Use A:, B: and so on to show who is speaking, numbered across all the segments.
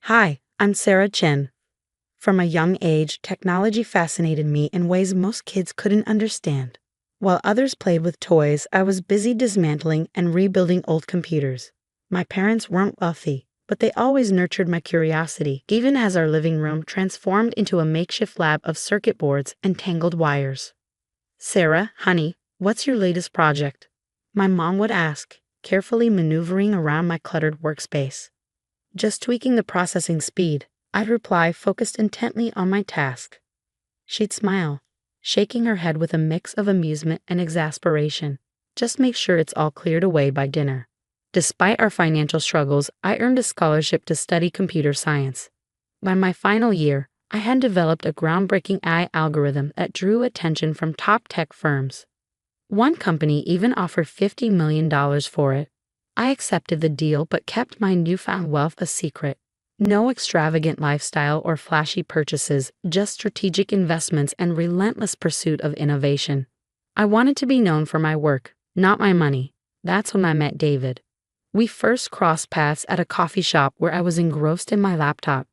A: Hi, I'm Sarah Chen. From a young age, technology fascinated me in ways most kids couldn't understand. While others played with toys, I was busy dismantling and rebuilding old computers. My parents weren't wealthy, but they always nurtured my curiosity, even as our living room transformed into a makeshift lab of circuit boards and tangled wires. Sarah, honey, what's your latest project? My mom would ask, carefully maneuvering around my cluttered workspace. Just tweaking the processing speed, I'd reply, focused intently on my task. She'd smile, shaking her head with a mix of amusement and exasperation. Just make sure it's all cleared away by dinner. Despite our financial struggles, I earned a scholarship to study computer science. By my final year, I had developed a groundbreaking AI algorithm that drew attention from top tech firms. One company even offered $50 million for it. I accepted the deal but kept my newfound wealth a secret. No extravagant lifestyle or flashy purchases, just strategic investments and relentless pursuit of innovation. I wanted to be known for my work, not my money. That's when I met David. We first crossed paths at a coffee shop where I was engrossed in my laptop.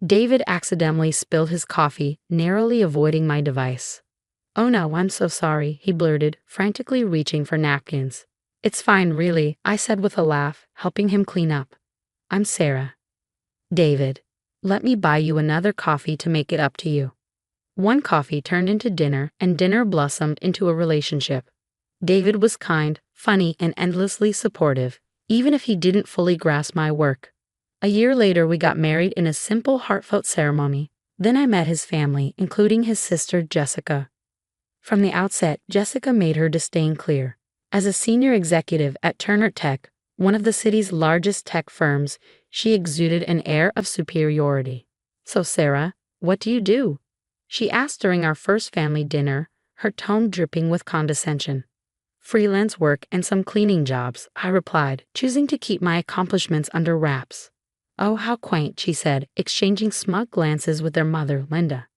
A: David accidentally spilled his coffee, narrowly avoiding my device. "Oh no, I'm so sorry," he blurted, frantically reaching for napkins. "It's fine, really," I said with a laugh, helping him clean up. "I'm Sarah." "David, let me buy you another coffee to make it up to you." One coffee turned into dinner, and dinner blossomed into a relationship. David was kind, funny, and endlessly supportive, even if he didn't fully grasp my work. A year later, we got married in a simple, heartfelt ceremony. Then I met his family, including his sister, Jessica. From the outset, Jessica made her disdain clear. As a senior executive at Turner Tech, one of the city's largest tech firms, she exuded an air of superiority. "So Sarah, what do you do?" she asked during our first family dinner, her tone dripping with condescension. "Freelance work and some cleaning jobs," I replied, choosing to keep my accomplishments under wraps. "Oh, how quaint," she said, exchanging smug glances with their mother, Linda.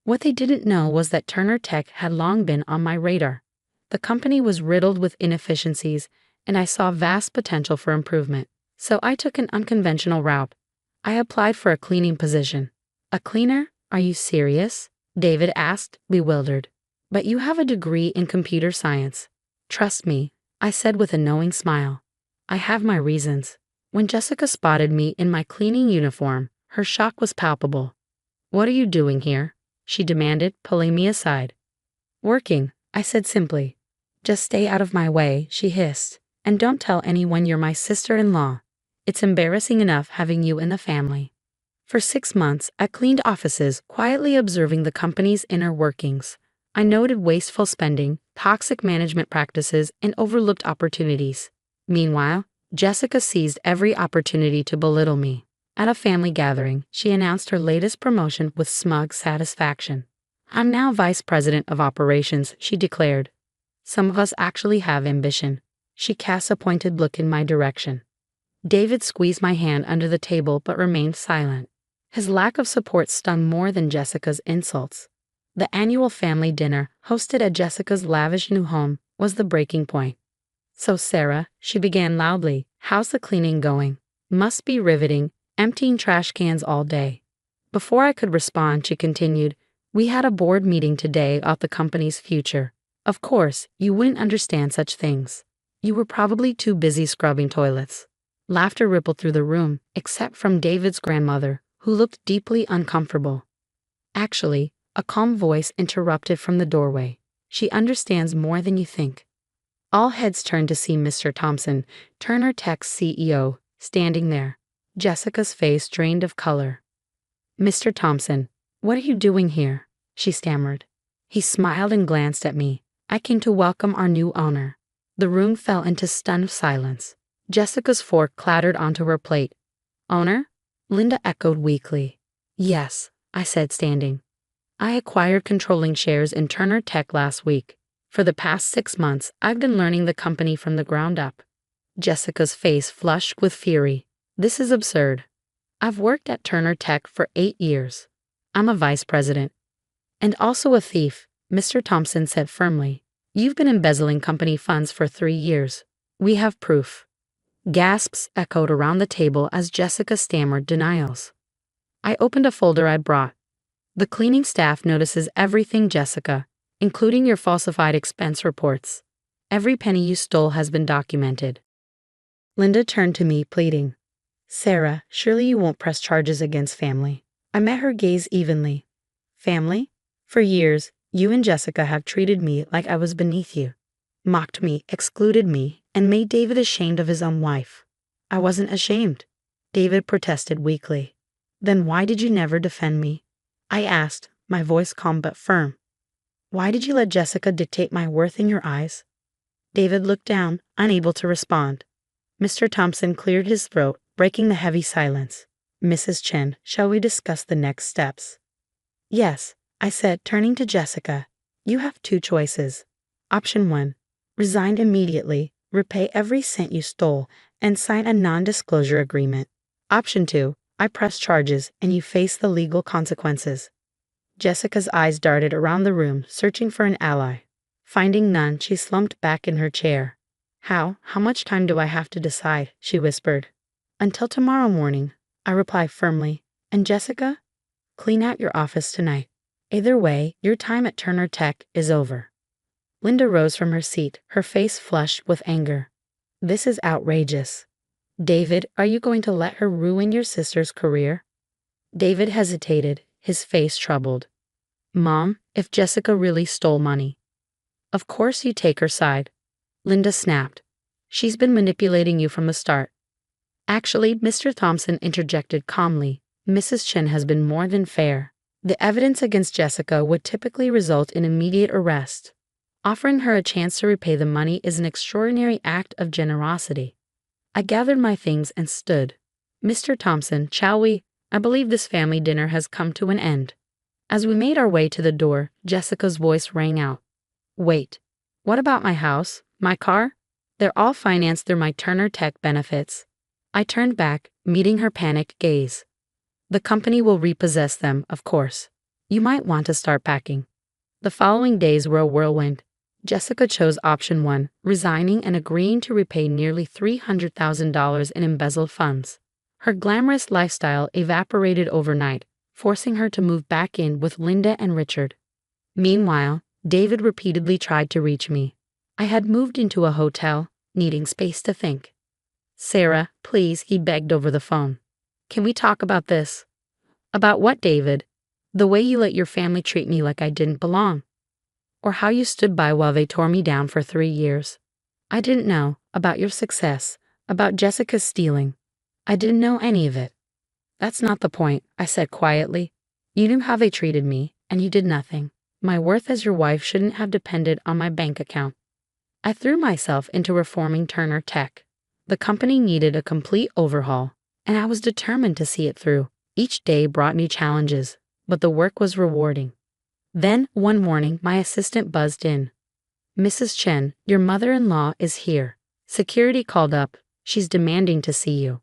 A: What they didn't know was that Turner Tech had long been on my radar. The company was riddled with inefficiencies, and I saw vast potential for improvement. So I took an unconventional route. I applied for a cleaning position. "A cleaner? Are you serious?" David asked, bewildered. "But you have a degree in computer science." "Trust me," I said with a knowing smile. "I have my reasons." When Jessica spotted me in my cleaning uniform, her shock was palpable. "What are you doing here?" she demanded, pulling me aside. "Working," I said simply. "Just stay out of my way," she hissed. "And don't tell anyone you're my sister-in-law. It's embarrassing enough having you in the family." For 6 months, I cleaned offices, quietly observing the company's inner workings. I noted wasteful spending, toxic management practices, and overlooked opportunities. Meanwhile, Jessica seized every opportunity to belittle me. At a family gathering, she announced her latest promotion with smug satisfaction. "I'm now vice president of operations," she declared. "Some of us actually have ambition." She cast a pointed look in my direction. David squeezed my hand under the table but remained silent. His lack of support stung more than Jessica's insults. The annual family dinner, hosted at Jessica's lavish new home, was the breaking point. "So Sarah," she began loudly, "how's the cleaning going?" "Must be riveting, emptying trash cans all day." Before I could respond, she continued, "We had a board meeting today about the company's future. Of course, you wouldn't understand such things. You were probably too busy scrubbing toilets." Laughter rippled through the room, except from David's grandmother, who looked deeply uncomfortable. Actually, a calm voice interrupted from the doorway. "She understands more than you think." All heads turned to see Mr. Thompson, Turner Tech's CEO, standing there. Jessica's face drained of color. "Mr. Thompson, what are you doing here?" she stammered. He smiled and glanced at me. "I came to welcome our new owner." The room fell into stunned silence. Jessica's fork clattered onto her plate. "Owner?" Linda echoed weakly. "Yes," I said, standing. "I acquired controlling shares in Turner Tech last week. For the past 6 months, I've been learning the company from the ground up." Jessica's face flushed with fury. "This is absurd. I've worked at Turner Tech for 8 years. I'm a vice president." "And also a thief," Mr. Thompson said firmly. "You've been embezzling company funds for 3 years. We have proof." Gasps echoed around the table as Jessica stammered denials. I opened a folder I brought. The cleaning staff notices everything, Jessica, including your falsified expense reports. Every penny you stole has been documented. Linda turned to me, pleading. Sarah, surely you won't press charges against family. I met her gaze evenly. Family? For years, you and Jessica have treated me like I was beneath you. Mocked me, excluded me, and made David ashamed of his own wife. I wasn't ashamed. David protested weakly. Then why did you never defend me? I asked, my voice calm but firm. Why did you let Jessica dictate my worth in your eyes? David looked down, unable to respond. Mr. Thompson cleared his throat, breaking the heavy silence. Mrs. Chen, shall we discuss the next steps? Yes, I said, turning to Jessica. You have two choices. Option 1. Resign immediately, repay every cent you stole, and sign a non-disclosure agreement. Option 2. I press charges, and you face the legal consequences. Jessica's eyes darted around the room, searching for an ally. Finding none, she slumped back in her chair. How much time do I have to decide? She whispered. Until tomorrow morning, I replied firmly. And Jessica? Clean out your office tonight. Either way, your time at Turner Tech is over. Linda rose from her seat, her face flushed with anger. This is outrageous. David, are you going to let her ruin your sister's career? David hesitated, his face troubled. Mom, if Jessica really stole money. Of course you take her side. Linda snapped. She's been manipulating you from the start. Actually, Mr. Thompson interjected calmly. Mrs. Chen has been more than fair. The evidence against Jessica would typically result in immediate arrest. Offering her a chance to repay the money is an extraordinary act of generosity. I gathered my things and stood. Mr. Thompson, shall we? I believe this family dinner has come to an end. As we made our way to the door, Jessica's voice rang out. Wait, what about my house, my car? They're all financed through my Turner Tech benefits. I turned back, meeting her panicked gaze. The company will repossess them, of course. You might want to start packing. The following days were a whirlwind. Jessica chose option 1, resigning and agreeing to repay nearly $300,000 in embezzled funds. Her glamorous lifestyle evaporated overnight, forcing her to move back in with Linda and Richard. Meanwhile, David repeatedly tried to reach me. I had moved into a hotel, needing space to think. Sarah, please, he begged over the phone. Can we talk about this? About what, David? The way you let your family treat me like I didn't belong. Or how you stood by while they tore me down for 3 years. I didn't know about your success, about Jessica's stealing. I didn't know any of it. That's not the point, I said quietly. You knew how they treated me, and you did nothing. My worth as your wife shouldn't have depended on my bank account. I threw myself into reforming Turner Tech. The company needed a complete overhaul, and I was determined to see it through. Each day brought new challenges, but the work was rewarding. Then, one morning, my assistant buzzed in. Mrs. Chen, your mother-in-law is here. Security called up. She's demanding to see you.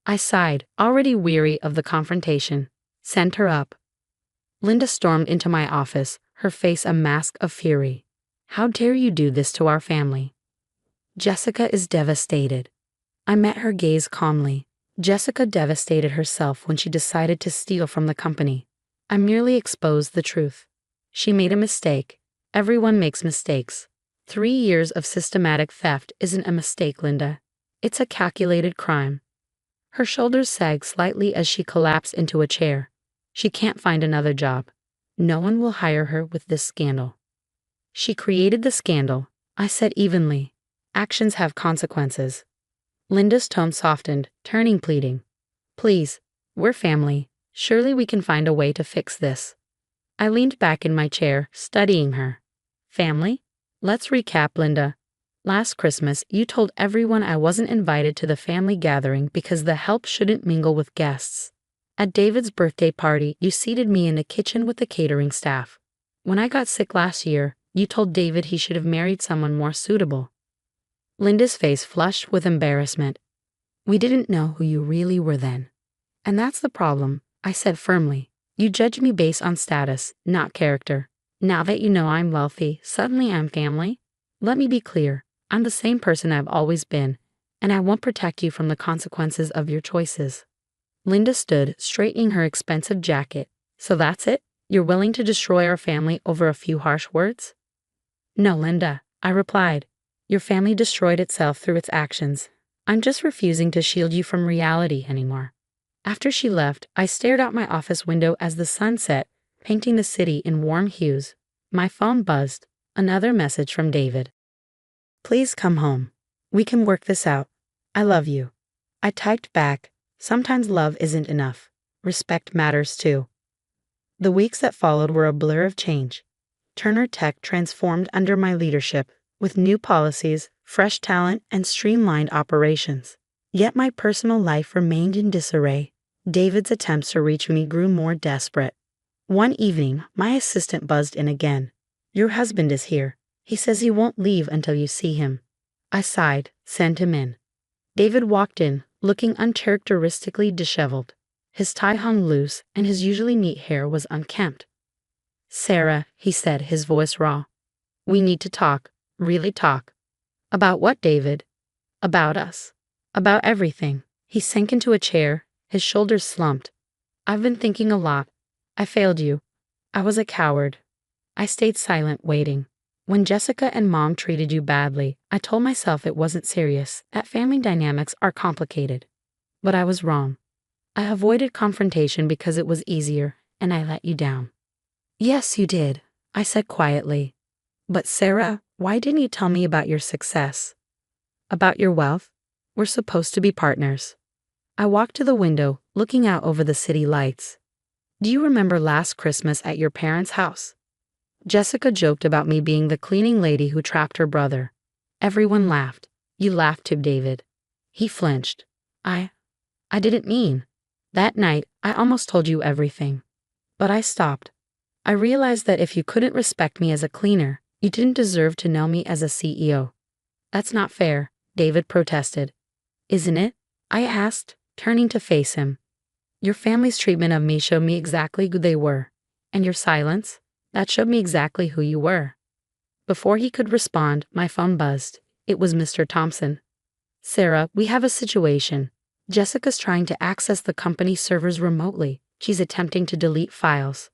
A: I sighed, already weary of the confrontation. Send her up. Linda stormed into my office, her face a mask of fury. How dare you do this to our family? Jessica is devastated. I met her gaze calmly. Jessica devastated herself when she decided to steal from the company. I merely exposed the truth. She made a mistake. Everyone makes mistakes. 3 years of systematic theft isn't a mistake, Linda. It's a calculated crime. Her shoulders sagged slightly as she collapsed into a chair. She can't find another job. No one will hire her with this scandal. She created the scandal, I said evenly. Actions have consequences. Linda's tone softened, turning pleading. Please, we're family. Surely we can find a way to fix this. I leaned back in my chair, studying her. Family? Let's recap, Linda. Last Christmas, you told everyone I wasn't invited to the family gathering because the help shouldn't mingle with guests. At David's birthday party, you seated me in the kitchen with the catering staff. When I got sick last year, you told David he should have married someone more suitable. Linda's face flushed with embarrassment. We didn't know who you really were then. And that's the problem, I said firmly. You judge me based on status, not character. Now that you know I'm wealthy, suddenly I'm family? Let me be clear. I'm the same person I've always been, and I won't protect you from the consequences of your choices. Linda stood, straightening her expensive jacket. So that's it? You're willing to destroy our family over a few harsh words? No, Linda, I replied. Your family destroyed itself through its actions. I'm just refusing to shield you from reality anymore. After she left, I stared out my office window as the sun set, painting the city in warm hues. My phone buzzed. Another message from David. Please come home. We can work this out. I love you. I typed back, sometimes love isn't enough. Respect matters too. The weeks that followed were a blur of change. Turner Tech transformed under my leadership, with new policies, fresh talent, and streamlined operations. Yet my personal life remained in disarray. David's attempts to reach me grew more desperate. One evening, my assistant buzzed in again. Your husband is here. He says he won't leave until you see him. I sighed, sent him in. David walked in, looking uncharacteristically disheveled. His tie hung loose, and his usually neat hair was unkempt. Sarah, he said, his voice raw. We need to talk, really talk. About what, David? About us. About everything. He sank into a chair, his shoulders slumped. I've been thinking a lot. I failed you. I was a coward. I stayed silent, waiting. When Jessica and Mom treated you badly, I told myself it wasn't serious, that family dynamics are complicated. But I was wrong. I avoided confrontation because it was easier, and I let you down. Yes, you did, I said quietly. But Sarah, why didn't you tell me about your success? About your wealth? We're supposed to be partners. I walked to the window, looking out over the city lights. Do you remember last Christmas at your parents' house? Jessica joked about me being the cleaning lady who trapped her brother. Everyone laughed. You laughed too, David. He flinched. I didn't mean. That night, I almost told you everything. But I stopped. I realized that if you couldn't respect me as a cleaner, you didn't deserve to know me as a CEO. That's not fair, David protested. Isn't it? I asked, turning to face him. Your family's treatment of me showed me exactly who they were. And your silence? That showed me exactly who you were. Before he could respond, my phone buzzed. It was Mr. Thompson. Sarah, we have a situation. Jessica's trying to access the company's servers remotely. She's attempting to delete files.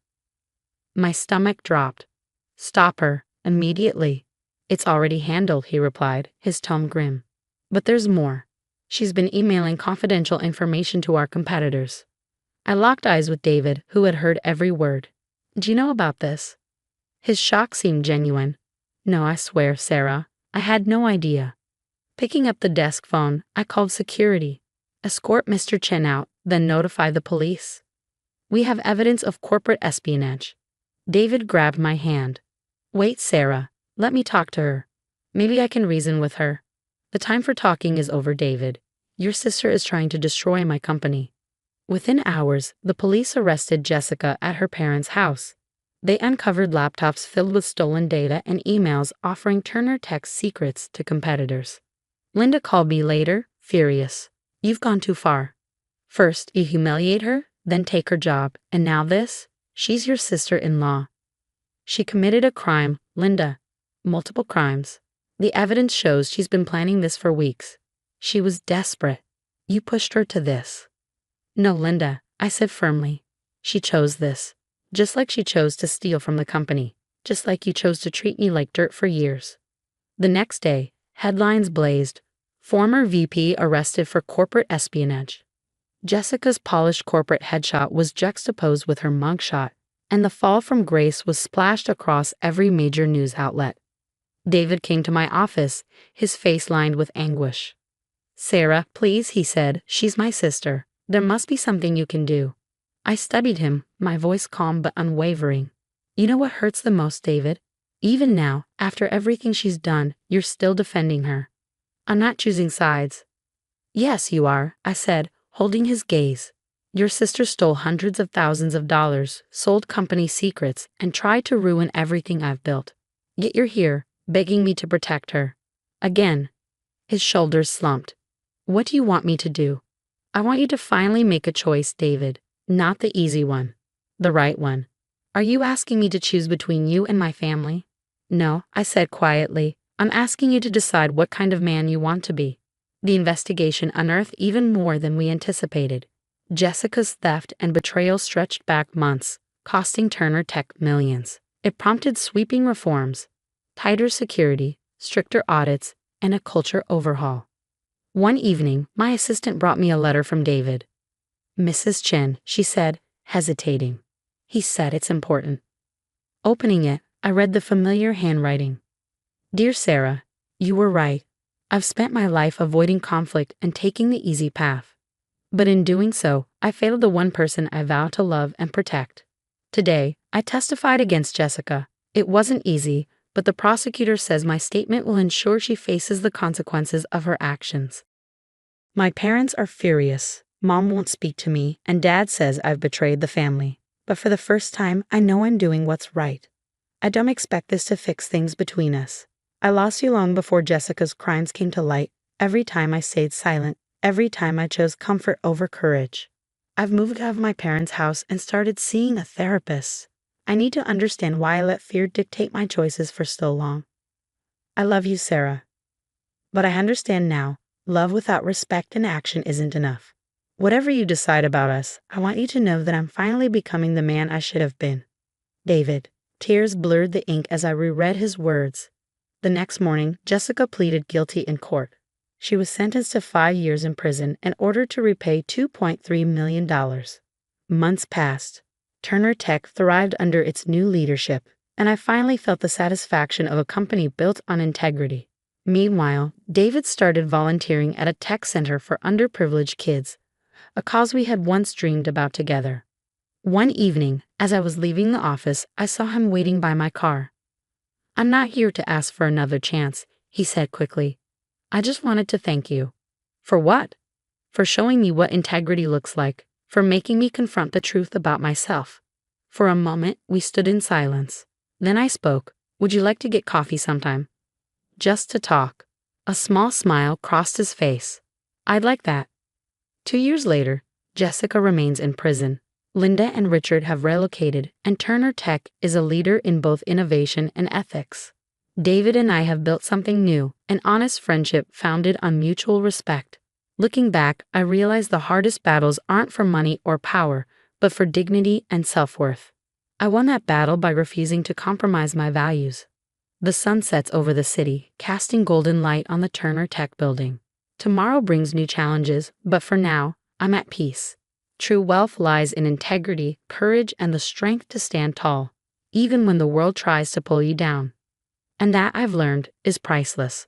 A: My stomach dropped. Stop her, immediately. It's already handled, he replied, his tone grim. But there's more. She's been emailing confidential information to our competitors. I locked eyes with David, who had heard every word. Do you know about this? His shock seemed genuine. No, I swear, Sarah, I had no idea. Picking up the desk phone, I called security. Escort Mr. Chen out, then notify the police. We have evidence of corporate espionage. David grabbed my hand. Wait, Sarah, let me talk to her. Maybe I can reason with her. The time for talking is over, David. Your sister is trying to destroy my company. Within hours, the police arrested Jessica at her parents' house. They uncovered laptops filled with stolen data and emails offering Turner Tech's secrets to competitors. Linda called me later, furious. You've gone too far. First, you humiliate her, then take her job, and now this? She's your sister-in-law. She committed a crime, Linda. Multiple crimes. The evidence shows she's been planning this for weeks. She was desperate. You pushed her to this. No, Linda, I said firmly. She chose this. Just like she chose to steal from the company. Just like you chose to treat me like dirt for years. The next day, headlines blazed. Former VP arrested for corporate espionage. Jessica's polished corporate headshot was juxtaposed with her mugshot, and the fall from grace was splashed across every major news outlet. David came to my office, his face lined with anguish. Sarah, please, he said, she's my sister. There must be something you can do. I studied him, my voice calm but unwavering. You know what hurts the most, David? Even now, after everything she's done, you're still defending her. I'm not choosing sides. Yes, you are, I said, holding his gaze. Your sister stole hundreds of thousands of dollars, sold company secrets, and tried to ruin everything I've built. Yet you're here, begging me to protect her. Again. His shoulders slumped. What do you want me to do? I want you to finally make a choice, David. Not the easy one. The right one. Are you asking me to choose between you and my family? No, I said quietly. I'm asking you to decide what kind of man you want to be. The investigation unearthed even more than we anticipated. Jessica's theft and betrayal stretched back months, costing Turner Tech millions. It prompted sweeping reforms, tighter security, stricter audits, and a culture overhaul. One evening, my assistant brought me a letter from David. "Mrs. Chen," she said, hesitating. "He said it's important." Opening it, I read the familiar handwriting. "Dear Sarah, you were right. I've spent my life avoiding conflict and taking the easy path. But in doing so, I failed the one person I vow to love and protect. Today, I testified against Jessica. It wasn't easy, but the prosecutor says my statement will ensure she faces the consequences of her actions. My parents are furious. Mom won't speak to me, and Dad says I've betrayed the family. But for the first time, I know I'm doing what's right. I don't expect this to fix things between us. I lost you long before Jessica's crimes came to light. Every time I stayed silent, every time I chose comfort over courage. I've moved out of my parents' house and started seeing a therapist. I need to understand why I let fear dictate my choices for so long. I love you, Sarah. But I understand now, love without respect and action isn't enough. Whatever you decide about us, I want you to know that I'm finally becoming the man I should have been. David." Tears blurred the ink as I reread his words. The next morning, Jessica pleaded guilty in court. She was sentenced to 5 years in prison and ordered to repay $2.3 million. Months passed. Turner Tech thrived under its new leadership, and I finally felt the satisfaction of a company built on integrity. Meanwhile, David started volunteering at a tech center for underprivileged kids, a cause we had once dreamed about together. One evening, as I was leaving the office, I saw him waiting by my car. "I'm not here to ask for another chance," he said quickly. "I just wanted to thank you." "For what?" "For showing me what integrity looks like, for making me confront the truth about myself." For a moment, we stood in silence. Then I spoke. "Would you like to get coffee sometime?" "Just to talk." A small smile crossed his face. "I'd like that." 2 years later, Jessica remains in prison. Linda and Richard have relocated, and Turner Tech is a leader in both innovation and ethics. David and I have built something new, an honest friendship founded on mutual respect. Looking back, I realize the hardest battles aren't for money or power, but for dignity and self-worth. I won that battle by refusing to compromise my values. The sun sets over the city, casting golden light on the Turner Tech building. Tomorrow brings new challenges, but for now, I'm at peace. True wealth lies in integrity, courage, and the strength to stand tall, even when the world tries to pull you down. And that, I've learned, is priceless.